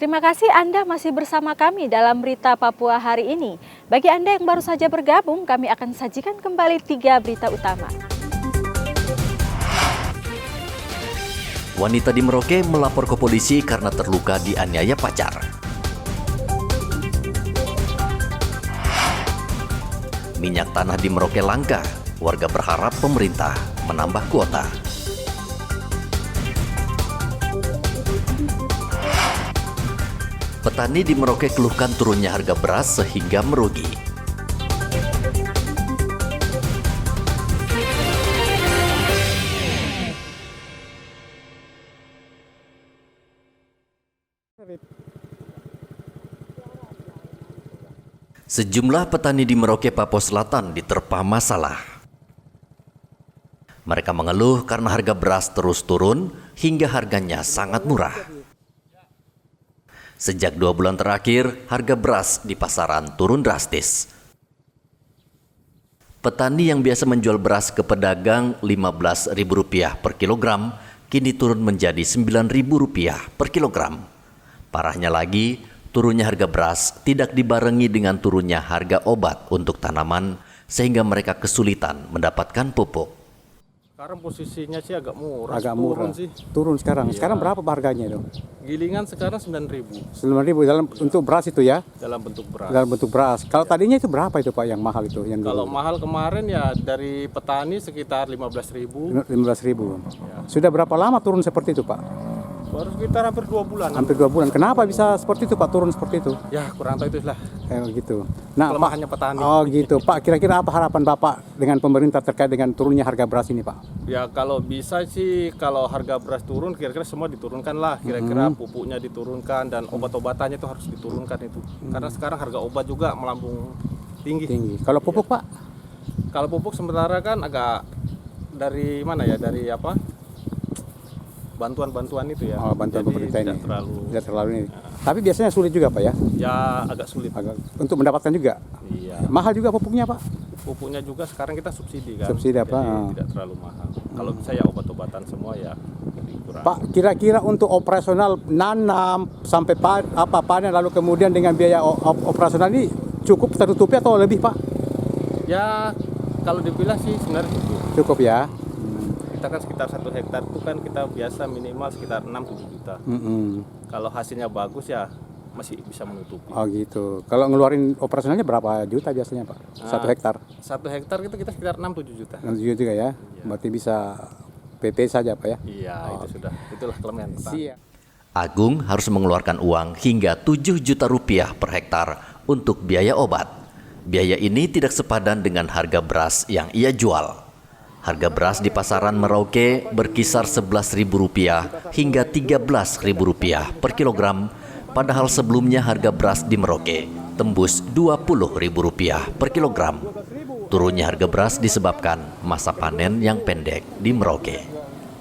Terima kasih Anda masih bersama kami dalam Berita Papua hari ini. Bagi Anda yang baru saja bergabung, kami akan sajikan kembali 3 berita utama. Wanita di Merauke melapor ke polisi karena terluka dianiaya pacar. Minyak tanah di Merauke langka, warga berharap pemerintah menambah kuota. Petani di Merauke keluhkan turunnya harga beras sehingga merugi. Sejumlah petani di Merauke, Papua Selatan diterpa masalah. Mereka mengeluh karena harga beras terus turun hingga harganya sangat murah. Sejak 2 bulan terakhir, harga beras di pasaran turun drastis. Petani yang biasa menjual beras ke pedagang Rp15.000 per kilogram, kini turun menjadi Rp9.000 per kilogram. Parahnya lagi, turunnya harga beras tidak dibarengi dengan turunnya harga obat untuk tanaman, sehingga mereka kesulitan mendapatkan pupuk. Sekarang posisinya sih agak murah. Agak murah. Turun sekarang. Iya. Sekarang berapa harganya itu? Gilingan sekarang 9.000 9.000 dalam bentuk beras itu ya? dalam bentuk beras. Dalam bentuk beras. Kalau tadinya itu berapa itu Pak yang mahal itu? Yang Kalau dulu? mahal kemarin ya dari petani sekitar 15.000. 15.000. Sudah berapa lama turun seperti itu Pak? Baru sekitar hampir 2 bulan. Hampir 2 bulan. Kenapa bisa seperti itu Pak, turun seperti itu? Ya kurang tahu itu lah. Gitu. Nah, Kelemahannya Pak, petani. Oh gitu Pak. Kira-kira apa harapan Bapak dengan pemerintah terkait dengan turunnya harga beras ini Pak? Ya kalau bisa sih kalau harga beras turun kira-kira semua diturunkan lah. Kira-kira pupuknya diturunkan dan obat-obatannya itu harus diturunkan itu. Karena sekarang harga obat juga melambung tinggi. Kalau pupuk Pak? Kalau pupuk sementara kan agak dari mana ya? Dari apa? Bantuan-bantuan itu ya. Oh, bantuan Jadi pemerintah ini. Tidak terlalu ini. Tapi biasanya sulit juga Pak ya? Ya agak sulit. Untuk mendapatkan juga. Iya. Mahal juga pupuknya Pak? Pupuknya juga sekarang kita subsidi kan. Subsidi apa? Jadi tidak terlalu mahal. Kalau bisa ya obat-obatan semua ya lebih kurang. Pak, kira-kira untuk operasional nanam sampai panen lalu kemudian dengan biaya operasional ini cukup tertutupi atau lebih Pak? Ya kalau dibilang sih sebenarnya cukup. Cukup ya. Kita kan sekitar 1 hektar itu kan kita biasa minimal sekitar 6-7 juta. Kalau hasilnya bagus ya masih bisa menutupi. Oh gitu. Kalau ngeluarin operasionalnya berapa juta biasanya Pak? 1 hektar? 1 hektar itu kita sekitar 6-7 juta. 6 juta juga ya? Iya. Berarti bisa PP saja Pak ya? Iya itu sudah. Itulah kelemahan petani. Agung harus mengeluarkan uang hingga Rp7 juta per hektar untuk biaya obat. Biaya ini tidak sepadan dengan harga beras yang ia jual. Harga beras di pasaran Merauke berkisar Rp11.000 hingga Rp13.000 per kilogram, padahal sebelumnya harga beras di Merauke tembus Rp20.000 per kilogram. Turunnya harga beras disebabkan masa panen yang pendek di Merauke.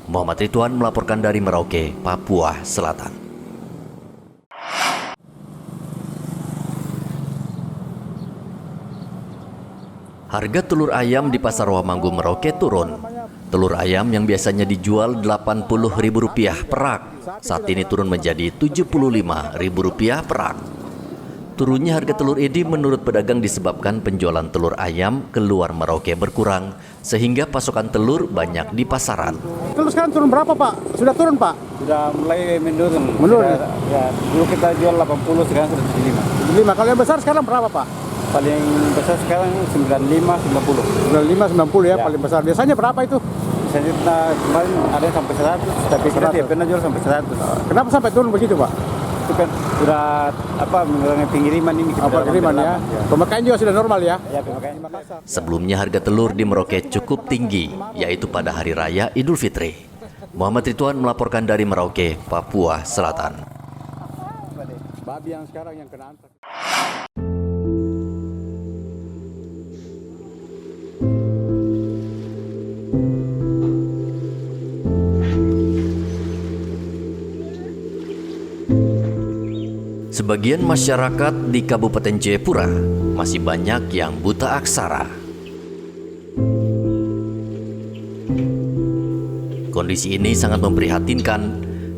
Muhammad Ridwan melaporkan dari Merauke, Papua Selatan. Harga telur ayam di Pasar Wamanggu Merauke turun. Telur ayam yang biasanya dijual Rp80.000 per rak, saat ini turun menjadi Rp75.000 per rak. Turunnya harga telur ini menurut pedagang disebabkan penjualan telur ayam keluar Merauke berkurang, sehingga pasokan telur banyak di pasaran. Telur sekarang turun berapa Pak? Sudah turun Pak? Sudah mulai menurun. Menurun? Ya, dulu kita jual 80, sekarang sudah 75. 5. Kalau yang besar sekarang berapa Pak? Paling besar sekarang 95, 90. 95, 90 ya, paling besar. Biasanya berapa itu? Misalnya kita kemarin ada yang sampai 100, tapi kita tidak pernah jual sampai 100. Kenapa sampai turun begitu Pak? Itu kan sudah mengurangi pengiriman ini. Pengiriman ya? Pemakaian juga sudah normal ya? Ya, pemakaian. Sebelumnya harga telur di Merauke cukup tinggi, yaitu pada Hari Raya Idul Fitri. Muhammad Ridwan melaporkan dari Merauke, Papua Selatan. Babi yang sekarang yang kena antraks. Sebagian masyarakat di Kabupaten Jayapura masih banyak yang buta aksara. Kondisi ini sangat memprihatinkan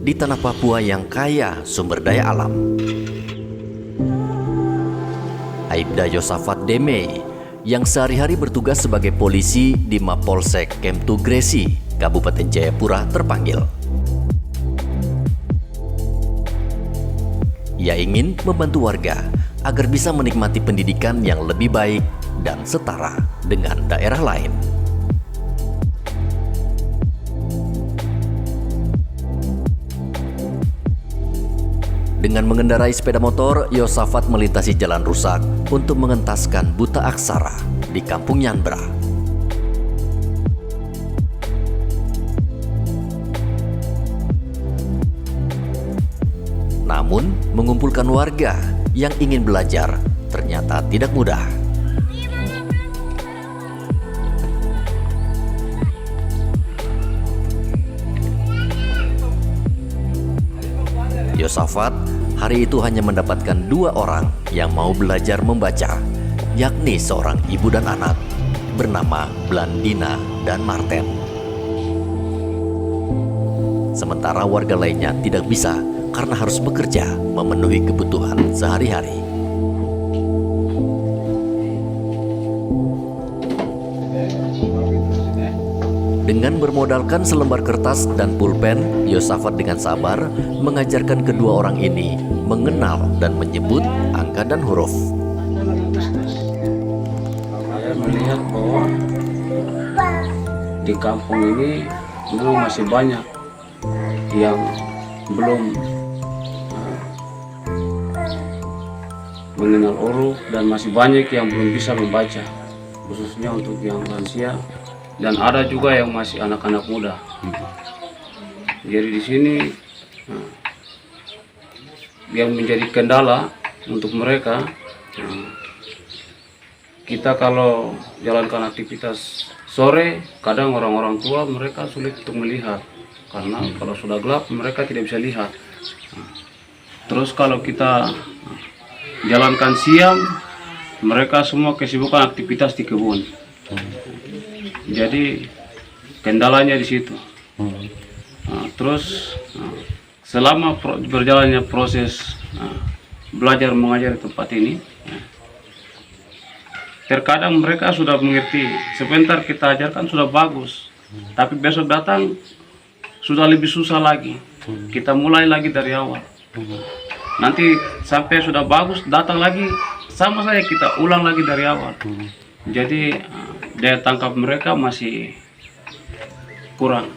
di tanah Papua yang kaya sumber daya alam. Aibda Yosafat Demei yang sehari-hari bertugas sebagai polisi di Mapolsek Kemtu Gresi, Kabupaten Jayapura terpanggil. Ia ingin membantu warga agar bisa menikmati pendidikan yang lebih baik dan setara dengan daerah lain. Dengan mengendarai sepeda motor, Yosafat melintasi jalan rusak untuk mengentaskan buta aksara di Kampung Nyanbra. Namun, mengumpulkan warga yang ingin belajar ternyata tidak mudah. Yosafat hari itu hanya mendapatkan 2 orang yang mau belajar membaca, yakni seorang ibu dan anak bernama Blandina dan Marten. Sementara warga lainnya tidak bisa karena harus bekerja memenuhi kebutuhan sehari-hari. Dengan bermodalkan selembar kertas dan pulpen, Yosafat dengan sabar mengajarkan kedua orang ini mengenal dan menyebut angka dan huruf. Saya melihat bahwa di kampung ini memang masih banyak yang belum mengenal huruf dan masih banyak yang belum bisa membaca, khususnya untuk yang lansia. Dan ada juga yang masih anak-anak muda. Jadi di sini yang menjadi kendala untuk mereka, kita kalau jalankan aktivitas sore, kadang orang-orang tua mereka sulit untuk melihat karena kalau sudah gelap mereka tidak bisa lihat. Terus kalau kita jalankan siang, mereka semua kesibukan aktivitas di kebun. Jadi kendalanya di situ. Terus selama berjalannya proses belajar mengajar di tempat ini, terkadang mereka sudah mengerti. Sebentar kita ajarkan sudah bagus, tapi besok datang sudah lebih susah lagi. Kita mulai lagi dari awal. Nanti sampai sudah bagus datang lagi, sama saja kita ulang lagi dari awal. Jadi daya tangkap mereka masih kurang.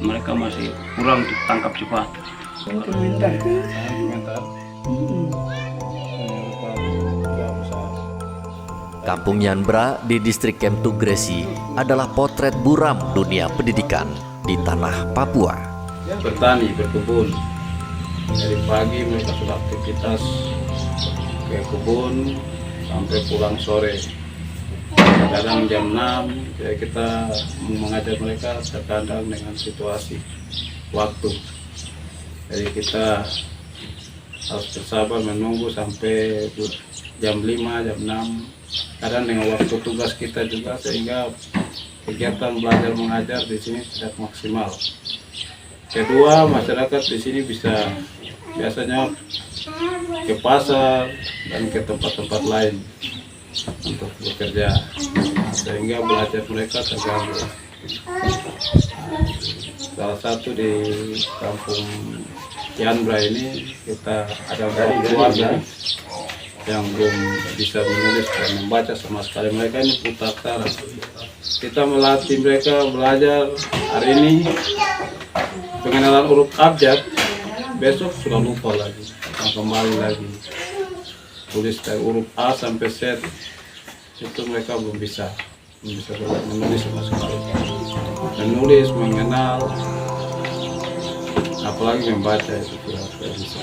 Mereka masih kurang untuk tangkap cepat. Kampung Nyanbra di distrik Kemtu Gresi adalah potret buram dunia pendidikan di tanah Papua. Bertani, berkebun. Dari pagi mereka sudah aktivitas ke kebun sampai pulang sore. Kadang jam 6 ya kita mengajar mereka terkadang dengan situasi waktu. Jadi kita harus bersabar menunggu sampai jam 5, jam 6. Kadang dengan waktu tugas kita juga sehingga kegiatan belajar mengajar di sini tidak maksimal. Kedua, masyarakat di sini bisa biasanya ke pasar dan ke tempat-tempat lain untuk bekerja, sehingga belajar mereka terganggu. Salah satu di kampung Nyanbra ini kita ada keluarga yang belum bisa menulis dan membaca sama sekali. Mereka ini buta aksara. Kita melatih mereka belajar hari ini pengenalan huruf abjad, besok sudah lupa lagi, akan kembali lagi. Tulis dari huruf A sampai Z itu mereka belum bisa menulis sama sekali. Menulis, mengenal, apalagi membaca itu tidak bisa.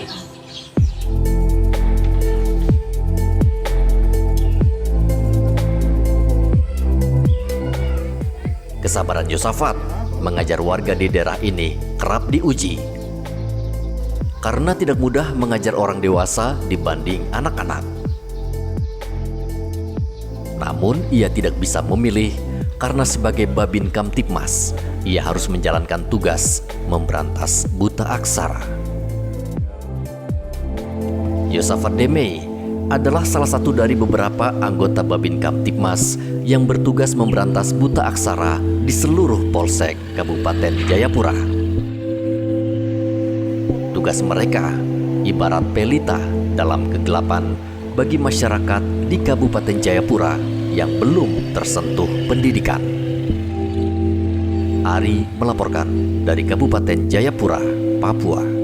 Kesabaran Yosafat mengajar warga di daerah ini kerap diuji. Karena tidak mudah mengajar orang dewasa dibanding anak-anak. Namun ia tidak bisa memilih karena sebagai Babin Kamtibmas, ia harus menjalankan tugas memberantas buta aksara. Yosafat Demei adalah salah satu dari beberapa anggota Babin Kamtibmas yang bertugas memberantas buta aksara di seluruh Polsek Kabupaten Jayapura. Tugas mereka ibarat pelita dalam kegelapan bagi masyarakat di Kabupaten Jayapura yang belum tersentuh pendidikan. Ari melaporkan dari Kabupaten Jayapura, Papua.